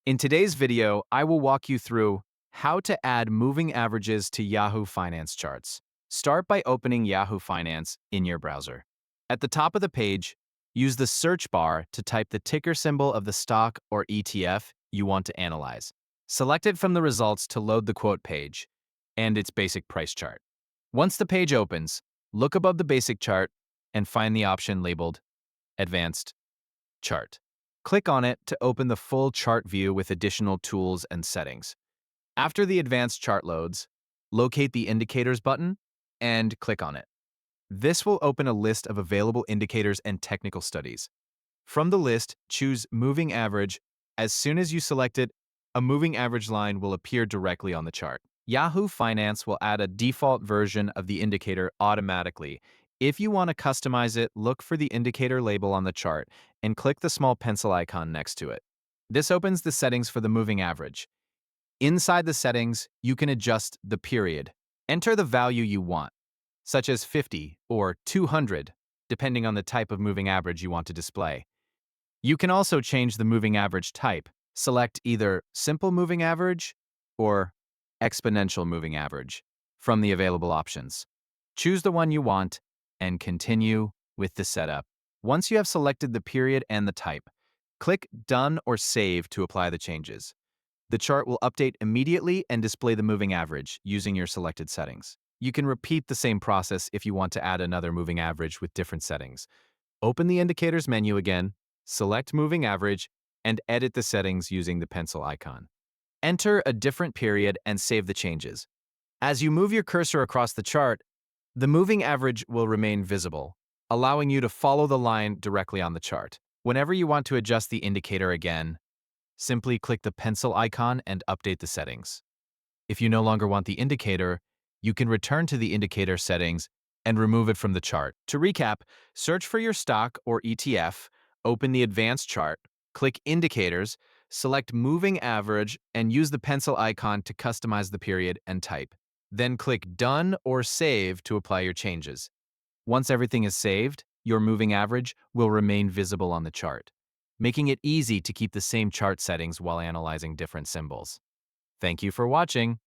In today's video, I will walk you through how to add moving averages to Yahoo Finance charts. Start by opening Yahoo Finance in your browser. At the top of the page, use the search bar to type the ticker symbol of the stock or ETF you want to analyze. Select it from the results to load the quote page and its basic price chart. Once the page opens, look above the basic chart and find the option labeled Advanced Chart. Click on it to open the full chart view with additional tools and settings. After the advanced chart loads, locate the Indicators button and click on it. This will open a list of available indicators and technical studies. From the list, choose Moving Average. As soon as you select it, a moving average line will appear directly on the chart. Yahoo Finance will add a default version of the indicator automatically. If you want to customize it, look for the indicator label on the chart and click the small pencil icon next to it. This opens the settings for the moving average. Inside the settings, you can adjust the period. Enter the value you want, such as 50 or 200, depending on the type of moving average you want to display. You can also change the moving average type. Select either Simple Moving Average or Exponential Moving Average from the available options. Choose the one you want and continue with the setup. Once you have selected the period and the type, click Done or Save to apply the changes. The chart will update immediately and display the moving average using your selected settings. You can repeat the same process if you want to add another moving average with different settings. Open the Indicators menu again, select Moving Average, and edit the settings using the pencil icon. Enter a different period and save the changes. As you move your cursor across the chart, the moving average will remain visible, allowing you to follow the line directly on the chart. Whenever you want to adjust the indicator again, simply click the pencil icon and update the settings. If you no longer want the indicator, you can return to the indicator settings and remove it from the chart. To recap, search for your stock or ETF, open the advanced chart, click Indicators, select Moving Average, and use the pencil icon to customize the period and type. Then click Done or Save to apply your changes. Once everything is saved, your moving average will remain visible on the chart, making it easy to keep the same chart settings while analyzing different symbols. Thank you for watching.